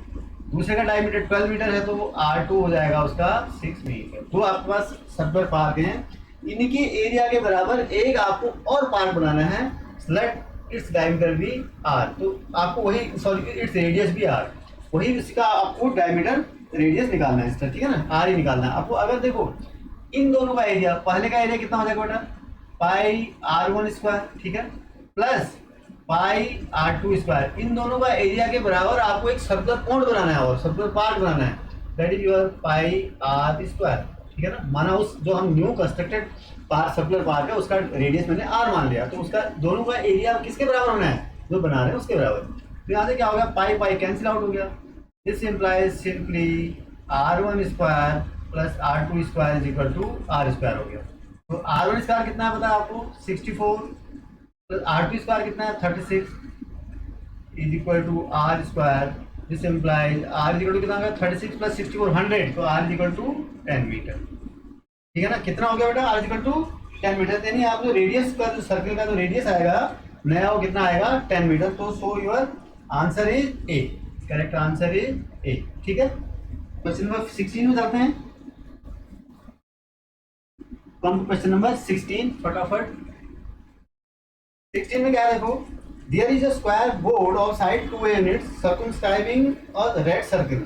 दूसरे का डायमीटर 12 मीटर है तो R2 हो जाएगा उसका 6 मीटर। तो आपके पास सर्कुलर पार्क हैं, इनकी एरिया के बराबर एक आपको और पार्क बनाना है, लेट इट्स डायमीटर भी R, तो आपको वही सॉरी इट्स रेडियस भी R, वही इसका आपको डायमीटर रेडियस निकालना है इसका, ठीक है ना, आर ही निकालना है आपको। अगर देखो इन दोनों का एरिया, पहले का एरिया कितना हो जाएगा बेटा, पाई R1 स्क्वायर, ठीक है, प्लस पाई R2 स्क्वायर, इन दोनों का एरिया के बराबर आपको एक सर्कुलर कोण बनाना है और सर्कुलर पार्क बनाना है, that is your pi R square, ठीक है ना। माना उस जो हम new constructed park circular park है उसका रेडियस मैंने R मान लिया, तो उसका दोनों का एरिया किसके बराबर होना है, जो बना रहे हैं उसके बराबर। तो यहाँ से क्या हो गया, पाई पाई कैंसिल आउट हो गया, दिस implies simply R1 square plus R2 square is equal to R square हो गया। तो R1 स्क्वायर कितना है पता है आपको 64 प्लस R2 स्क्वायर कितना है 36 is equal to R square, this implies R is equal to कितना होगा 36 प्लस 64 100, तो R is equal to 10 metre, ठीक है ना। कितना हो गया बेटा, R is equal to 10 metre, यानी आप जो रेडियस का जो सर्कल का जो रेडियस आएगा नया वो कितना आएगा 10 मीटर। तो so your answer is a, correct answer is a, ठीक है। क्वेश्चन नंबर 16 में जाते हैं, कम टू क्वेश्चन नंबर 16 फटाफट। 16 में क्या है देखो, there is a square board of side 2 units circumscribing a red circle,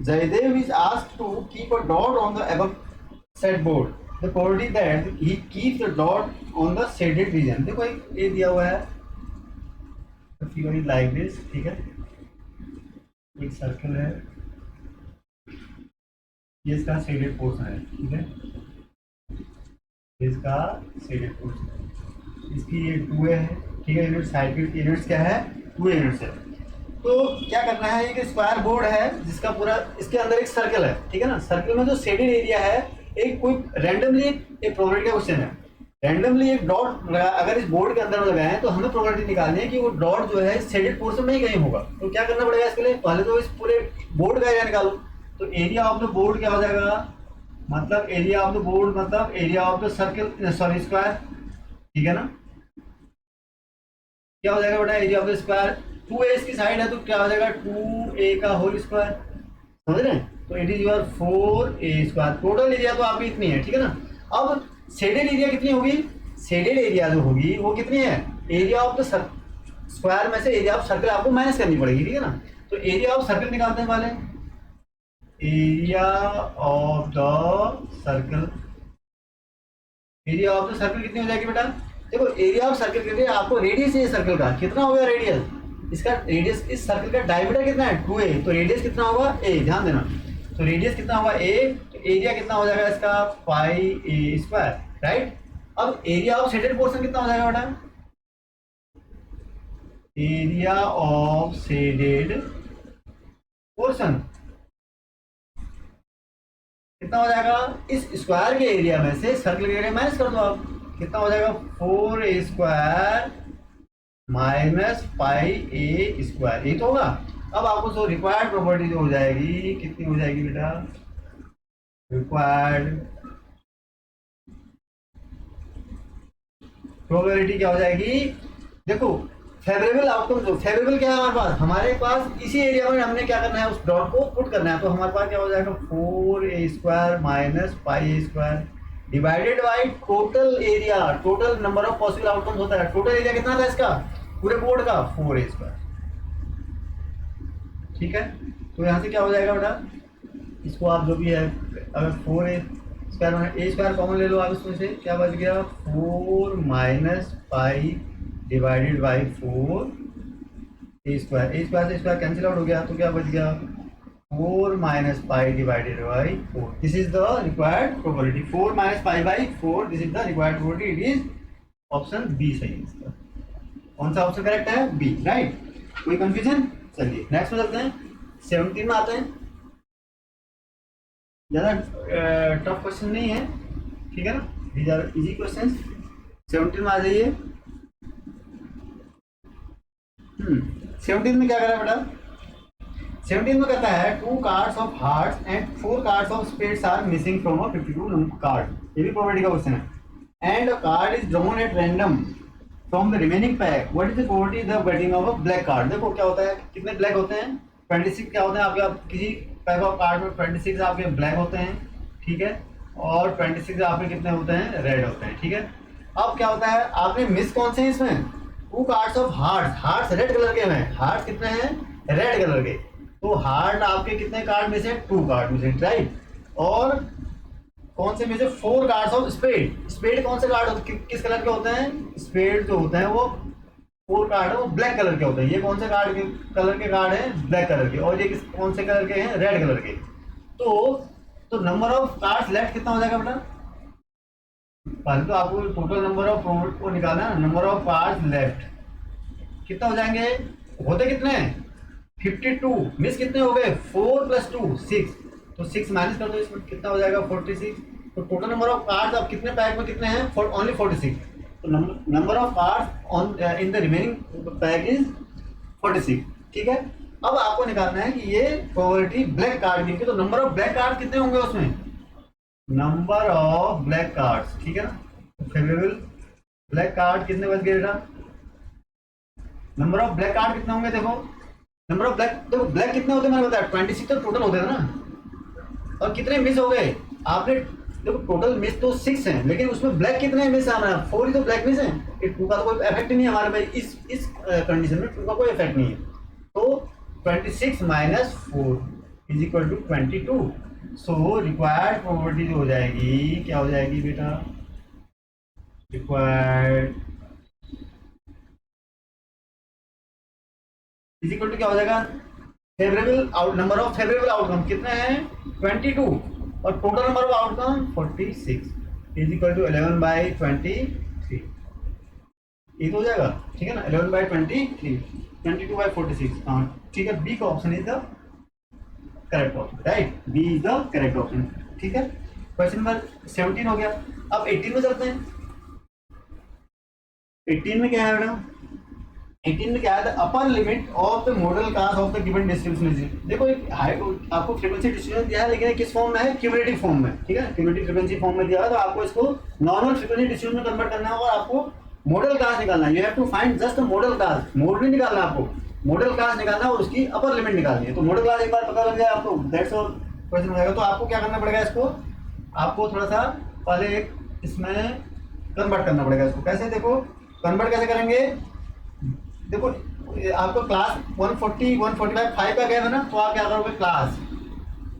Jaydev is asked to keep a dot on the above said board, the probability that he keeps the dot on the shaded region. देखो एक ये दिया हुआ है, figure is like this, ठीक है, एक circle है, ये इसका शेडेड पोर्शन है, ठीक है, इसका शेडेड पोर्शन है, इसकी ये 2 है, ठीक है, यूनिट साइड की यूनिट्स क्या है 2 यूनिट्स है। तो क्या करना है, एक स्क्वायर बोर्ड है जिसका पूरा इसके अंदर एक सर्कल है, ठीक है ना, सर्कल में जो शेडेड एरिया है, एक कोई रैंडमली एक प्रोबेबिलिटी का क्वेश्चन है, रैंडमली एक डॉट अगर इस बोर्ड के अंदर लगाए तो हमें प्रोबेबिलिटी निकालनी है कि वो डॉट जो है शेडेड पोर्शन में ही कहीं होगा। तो क्या करना पड़ेगा इसके लिए, पहले तो इस पूरे बोर्ड का एरिया निकालो। तो एरिया ऑफ द बोर्ड क्या हो जाएगा, मतलब एरिया ऑफ द बोर्ड मतलब area of the circle sorry square, ठीक है ना। क्या हो जाएगा बेटा, area of the square 2a इसकी साइड है तो क्या हो जाएगा 2a का होल स्क्वायर, समझ रहे हैं। तो it is your 4a square, total area तो आपकी इतनी है, ठीक है ना। अब शेडेड एरिया कितनी होगी, शेडेड एरिया जो होगी वो कितनी है, एरिया ऑफ द स्क्वायर में से एरिया ऑफ सर्कल आपको माइनस करनी पड़ेगी, ठीक है ना। तो एरिया ऑफ सर्कल निकालते हैं वाले, area of the circle, area of the circle कितनी हो जाएगी बेटा, देखो एरिया ऑफ सर्कल कितनी है, आपको रेडियस है सर्कल का, कितना हो गया रेडियस, इसका रेडियस इस सर्कल का डायमीटर कितना है 2a, तो रेडियस कितना होगा a, ध्यान देना। तो रेडियस कितना होगा a, तो एरिया कितना हो जाएगा इसका पाई a स्क्वायर, राइट। अब एरिया ऑफ शेडेड पोर्शन कितना हो जाएगा बेटा, एरिया ऑफ शेडेड पोर्शन कितना हो जाएगा, इस स्क्वायर के एरिया में से सर्कल के एरिया माइनस कर दो आप, कितना हो जाएगा 4a square minus pi a square, ये तो होगा। अब आपको जो रिक्वायर्ड प्रॉपर्टी जो हो जाएगी कितनी हो जाएगी बेटा, रिक्वायर्ड प्रोबेबिलिटी क्या हो जाएगी, देखो फेवरेबल आउटकम, जो फेवरेबल क्या है हमारे पास इसी एरिया में हमने क्या करना है उस डॉट को पुट करना है, तो हमारे पास क्या हो जाएगा 4a square minus pi a square divided by total area, total number of possible outcomes होता है, टोटल एरिया कितना था इसका पूरे बोर्ड का 4a स्क्वायर, ठीक है। तो यहाँ से क्या हो जाएगा बेटा इसको आप जो भी है, अगर 4 ए स्क्वायर में ए स्क्वायर कॉमन ले लो आप, इसमें से क्या बच गया 4 minus pi divided by 4 A square से स्क्वायर कैंसिल आउट हो गया, तो क्या बच गया 4 minus pi divided by 4। This is the required probability, 4 minus pi by 4, this is the required probability. It is option B सही है इसका। कौन सा ऑप्शन करेक्ट है? B, right. कोई कंफ्यूजन? चलिए नेक्स्ट में चलते हैं, 17 में आते हैं। ज़्यादा टफ क्वेश्चन नहीं है, ठीक है ना, दीज आर इजी क्वेश्चन। 17 में आ जाइए। 17 में क्या करा बेटा? 17 में कहता है 2 cards of hearts and 4 cards of spades are missing from a 52 card. ये भी प्रोबेबिलिटी का क्वेश्चन है। And a card is drawn at random from the remaining pack, what is the probability the getting of a black card. देखो क्या होता है, कितने black होते हैं 26 क्या होते हैं आपके, किसी पैक ऑफ कार्ड में 26 आपके ब्लैक होते हैं, ठीक है, और 26 आपके कितने होते हैं रेड होते हैं, ठीक है। अब क्या होता है, आपने मिस कौन से हैं इसमें, 2 cards of hearts, hearts red colour के हैं, हार्ट्स कितने हैं रेड कलर के, तो हार्ट आपके कितने कार्ड में से 2 कार्ड में से, राइट। और कौन से में से 4 कार्ड्स ऑफ स्पेड, स्पेड कौन से कार्ड किस कलर के होते हैं, स्पेड जो होते हैं वो 4 कार्ड है वो ब्लैक कलर के होते हैं। ये कौन से कार्ड के कलर के कार्ड हैं, ब्लैक कलर के, और ये कौन से कलर के हैं, रेड कलर के। तो नंबर ऑफ कार्ड्स लेफ्ट कितना हो जाएगा बेटा, पहले तो आपको टोटल नंबर ऑफ प्रोडक्ट को निकालना है, नंबर ऑफ कार्ड्स लेफ्ट कितना हो जाएंगे, होते कितने हैं 52, मिस कितने हो गए 4 + 2 6, तो 6 माइनस कर दो, इसमें कितना हो जाएगा 46। तो टोटल नंबर ऑफ कार्ड्स अब कितने पैक में कितने हैं, ओनली 46, तो number of cards on in the remaining pack is 46, ठीक है। अब आपको निकालना है कि ये प्रोबेबिलिटी ब्लैक कार्ड की, तो नंबर ऑफ ब्लैक कार्ड कितने होंगे उसमें, नंबर ऑफ ब्लैक कार्ड्स, ठीक है ना, फेवरेबल ब्लैक कार्ड कितने बच गए बेटा, नंबर ऑफ ब्लैक कार्ड कितने होंगे, देखो नंबर ऑफ ब्लैक, देखो ब्लैक कितने होते हैं मैंने बताया 26 तो टोटल होते हैं ना, और कितने मिस हो गए आपने, देखो टोटल मिस तो 6 हैं, लेकिन उसमें ब्लैक कितने मिस आ रहा है 4 ही तो ब्लैक मिस है, 2 का तो कोई इफेक्ट नहीं है हमारे भाई, इस कंडीशन में 2 का कोई इफेक्ट नहीं है। तो 26 minus 4 is equal to 22, so required probability हो जाएगी, क्या हो जाएगी बेटा, रिक्वायर्ड इज इक्वल टू क्या हो जाएगा, favourable out, number of favourable outcome कितने हैं 22, और total number of outcome 46 is equal to 11/23, ये तो हो जाएगा, ठीक है ना, 11/23, 22/46, हाँ ठीक है, बी का option is the correct option, right, B is the correct option, ठीक है। क्वेश्चन नंबर 17 हो गया। अब 18 में चलते हैं। 18 में क्या है बेटा, 18 में क्या है, upper limit of the model class of the given distribution. देखो एक आपको फ्रीक्वेंसी डिस्ट्रीब्यूशन दिया है, लेकिन किस फॉर्म में है, क्यूमुलेटिव फॉर्म में, ठीक है, क्यूमुलेटिव फ्रीक्वेंसी फॉर्म में दिया है, तो आपको इसको नॉर्मल फ्रीक्वेंसी डिस्ट्रीब्यूशन में कन्वर्ट करना है और आपको मॉडल क्लास निकालना है। You have to find just modal class, mode नहीं निकालना है आपको, मॉडल क्लास निकालना और उसकी अपर लिमिट निकालनी है। तो मॉडल क्लास एक बार पता लग जाए आपको, दैट्स ऑल क्वेश्चन हो जाएगा। तो आपको क्या करना पड़ेगा, इसको आपको थोड़ा सा पहले इसमें कन्वर्ट करना पड़ेगा इसको। कैसे, देखो कन्वर्ट कैसे करेंगे, देखो आपको क्लास 140 145 5 का गया है ना, तो आप क्या करोगे, क्लास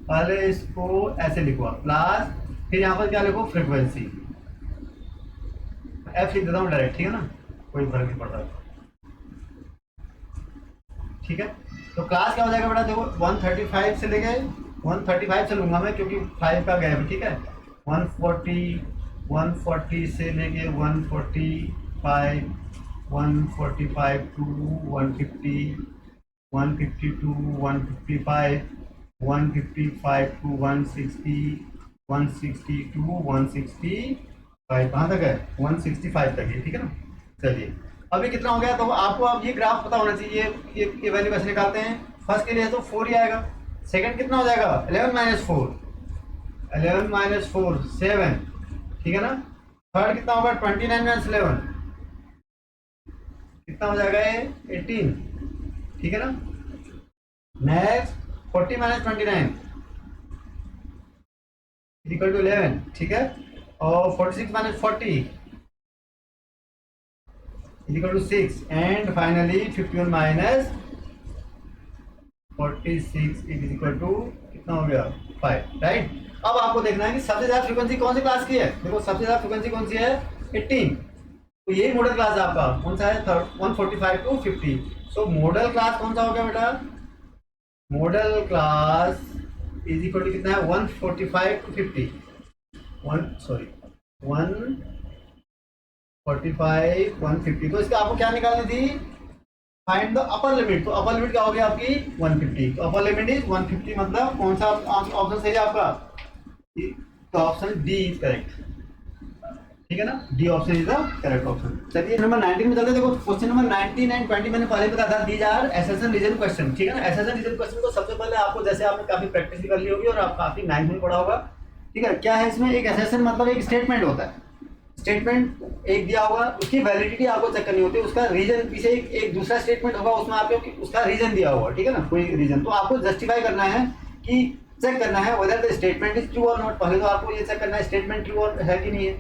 पहले इसको ऐसे लिखो क्लास, फिर यहाँ पर क्या लिखो फ्रीक्वेंसी, एफ लिख देता हूँ डायरेक्ट, ठीक है ना, कोई फर्क नहीं पड़ता, ठीक है। तो क्लास क्या हो जाएगा बेटा, देखो 135 से लेके 135 से लूंगा मैं क्योंकि 5 का गैप, ठीक है, 140 से लेके 145 145 to 150 150 to 155 155 to 160 160 to 165, कहाँ तक है 165 तक है, ठीक है ना। चलिए अभी कितना हो गया, तो आपको अब ये ग्राफ पता होना चाहिए, ये वैल्यू कैसे निकालते हैं। फर्स्ट के लिए तो 4 ही आएगा, सेकंड कितना हो जाएगा 11 - 4 11 - 4 7, ठीक है ना। थर्ड कितना होगा 29 - 11 कितना हो जाएगा ये 18, ठीक है ना। नेक्स्ट 40 - 29 इक्वल टू 11, ठीक है, और 46 - 40 equal to 6, and finally 51 - 46 is equal to कितना हो गया 5, राइट। अब आपको देखना है कि सबसे ज्यादा फ्रीक्वेंसी कौन सी क्लास की है। देखो सबसे ज्यादा फ्रीक्वेंसी कौन सी है 18, तो यही मॉडल क्लास है आपका, कौन सा है 145 टू 50। सो मॉडल क्लास कौन सा हो गया बेटा, modal class is equal to कितना है 145 टू 50, 145 150। तो इसका आपको क्या निकालनी थी, फाइंड द अपर लिमिट। तो अपर लिमिट क्या हो गया आपकी 150, तो अपर लिमिट इज 150, मतलब कौन सा ऑप्शन सही है आपका, तो ऑप्शन डी इज करेक्ट, ठीक है ना, D option is the correct option. चलिए नंबर 19 में चलते हैं। देखो क्वेश्चन नंबर 19 एंड 20 मैंने पहले बताया था, these are assertion reason question, ठीक है ना। एसएसएन रीजन क्वेश्चन को सबसे पहले आपको, जैसे आपने काफी प्रैक्टिस भी कर ली होगी और आप काफी 9th में पढ़ा होगा, ठीक है। क्या है इसमें, एक एसएसएन मतलब एक स्टेटमेंट होता है, स्टेटमेंट एक दिया होगा, उसकी वैलिडिटी आपको चेक करनी होती है, उसका रीजन पीछे एक दूसरा स्टेटमेंट होगा, उसमें आपको उसका रीजन दिया होगा, ठीक है ना, कोई रीजन, तो आपको जस्टिफाई करना है कि चेक करना है whether the statement is true और नॉट। पहले तो आपको ये चेक करना है स्टेटमेंट ट्रू और है कि नहीं है,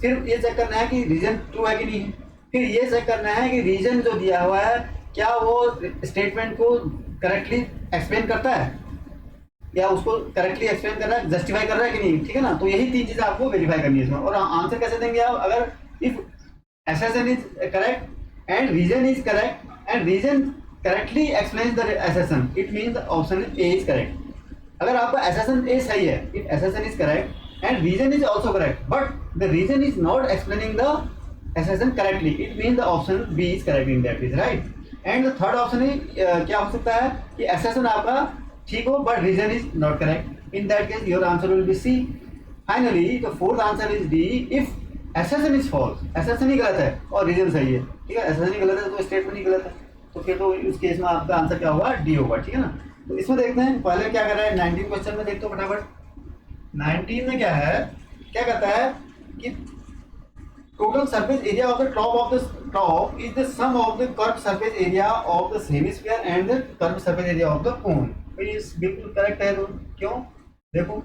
फिर ये चेक करना है कि रीजन ट्रू है कि नहीं है, फिर ये चेक करना है कि रीजन जो दिया हुआ है क्या वो स्टेटमेंट को करेक्टली एक्सप्लेन करता है, या उसको करेक्टली एक्सप्लेन कर रहा है, जस्टिफाई कर रहा है कि नहीं, ठीक है ना। तो यही 3 चीजें आपको वेरीफाई करनी है इसमें। और आंसर कैसे देंगे आप, अगर if assertion is correct and reason is correct and reason correctly explains the assertion, it means option A is correct. अगर आपका एसएसएन ए सही है, if assertion is correct and reason is also correct but the reason is not explaining the assertion correctly, it means the option B is correct in that is right. And the third option क्या हो सकता है कि assertion आपका ठीक हो but reason is not correct, in that case your answer will be C. Finally the fourth answer is D, if assertion is false, assertion ही गलत है और रीजन सही है, ठीक है, एसएसएन ही गलत है तो स्टेटमेंट ही गलत है, तो फिर तो उस केस में आपका आंसर क्या होगा, डी होगा, ठीक है ना। तो इसमें देखते हैं पहले क्या कर रहा है 19 क्वेश्चन में, देखते हो फटाफट। 19 में क्या है, क्या कहता है कि total surface area of the top is the sum of the curve surface area of the hemisphere and the curve surface area of the cone. तो ये बिल्कुल करेक्ट है, तो क्यों, देखो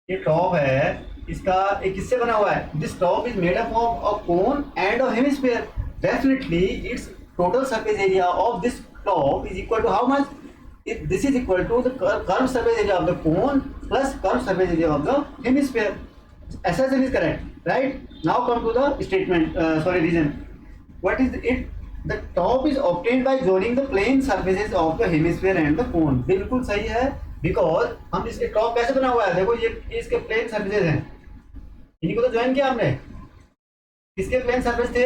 ये टॉप है, इसका एक किससे बना हुआ है, this top is made up of a cone and a hemisphere, definitely its total surface area of this top is equal to how much, if this is equal to the curved surface area of the cone plus curved surface area of the hemisphere. Assertion is correct, right? Now come to the statement, reason. What is it? The top is obtained by joining the plane surfaces of the hemisphere and the cone. बिल्कुल सही है, because हम इसके top कैसे बना हुआ है, देखो ये इसके प्लेन सर्फेसेस हैं, इन्हीं को तो ज्वाइन किया हमने, किसके प्लेन सर्फेस थे,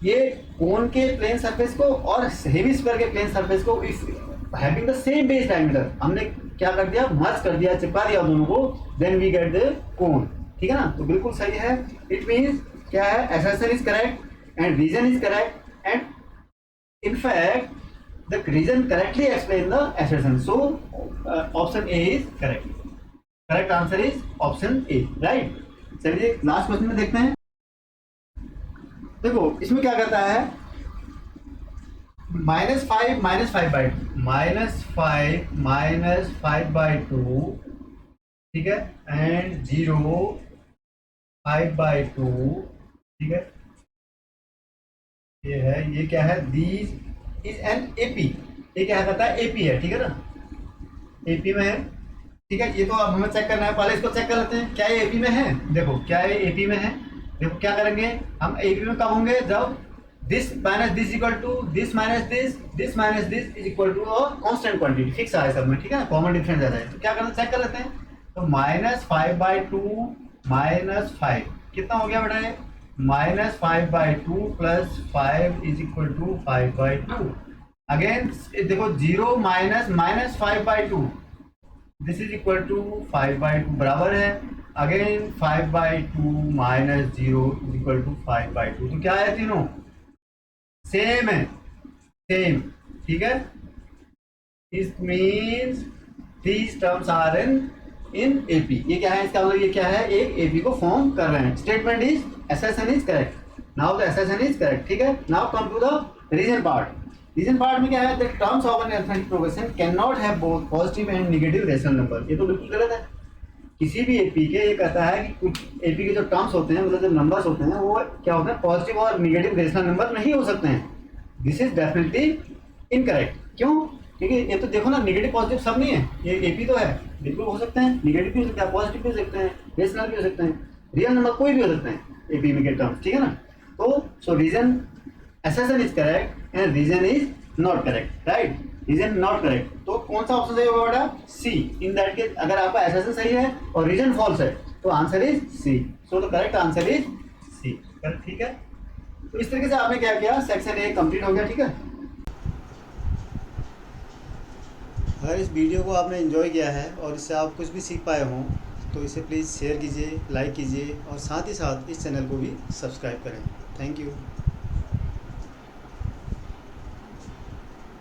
ये कोन के प्लेन सर्फेस को और हेमिस्फीयर के प्लेन सर्फेस को, इस having the same base diameter हमने क्या कर दिया, मर्ज कर दिया, चिपका दिया दोनों को, then we get the cone, ठीक है ना। तो बिल्कुल सही है, it means क्या है, assertion is correct and reason is correct and in fact the reason correctly explain the assertion, so option A is correct, correct answer is option A, right। चलिए लास्ट क्वेश्चन में देखते हैं। देखो इसमें क्या करता है, -5 -5 by 2, ठीक है, एंड 0 5 by 2, ठीक है, ये है, ये क्या है, दिस इज एन एपी, ये क्या कहता है, एपी है, ठीक है ना, एपी में है, ठीक है। ये तो अब हमें चेक करना है, पहले इसको चेक कर लेते हैं क्या ये एपी में है। देखो क्या ये एपी में है, देखो क्या करेंगे हम, एपी में कब होंगे, जब this minus this equal to this minus this is equal to a constant quantity, fix है सब में, ठीक है ना, कॉमन डिफरेंस आता है। तो क्या करना, चेक कर लेते हैं। तो -5 by 2 -5 कितना हो गया बेटा, -5 by 2 plus 5 is equal to 5 by 2। Again देखो 0 -5 by 2, this is equal to 5 by 2 बराबर है, again 5 by 2 minus 0 is equal to 5 by 2। तो क्या है, तीनों सेम है, सेम, ठीक है। It means these terms are in AP, ये क्या है, इसका मतलब ये क्या है, एक एपी को फॉर्म कर रहे हैं। Statement is assertion is correct, now the assertion is correct, ठीक है। Now come to the reason part. Reason part में क्या है, the terms of an arithmetic progression can not have both positive and negative rational number. ये तो बिल्कुल गलत है, किसी भी एपी के, ये कहता है कि कुछ एपी के जो टर्म्स होते हैं, मतलब जो नंबर्स होते हैं, वो क्या होते हैं, पॉजिटिव और नेगेटिव रेशनल नंबर नहीं हो सकते हैं। This is definitely incorrect. क्यों, क्योंकि ये तो देखो ना, नेगेटिव पॉजिटिव सब नहीं है, ये एपी तो है, बिल्कुल हो सकते हैं, नेगेटिव भी हो सकता है, पॉजिटिव भी हो सकते हैं, रेशनल भी हो सकते हैं, रियल नंबर कोई भी हो सकते हैं एपी में के टर्म्स, ठीक है ना। तो so reason assertion is correct and reason is not correct, right, reason not correct. तो कौन सा ऑप्शन सही होगा बेटा, सी। इन दैट केस अगर आपका एसेशन सही है और रीजन फॉल्स है तो answer is C. So the correct answer is C, ठीक है। तो इस तरीके से आपने क्या किया, सेक्शन ए कंप्लीट हो गया, ठीक है। अगर इस वीडियो को आपने एंजॉय किया है और इससे आप कुछ भी सीख पाए हों तो इसे प्लीज़ शेयर कीजिए, लाइक कीजिए और साथ ही साथ इस चैनल को भी सब्सक्राइब करें। Thank you.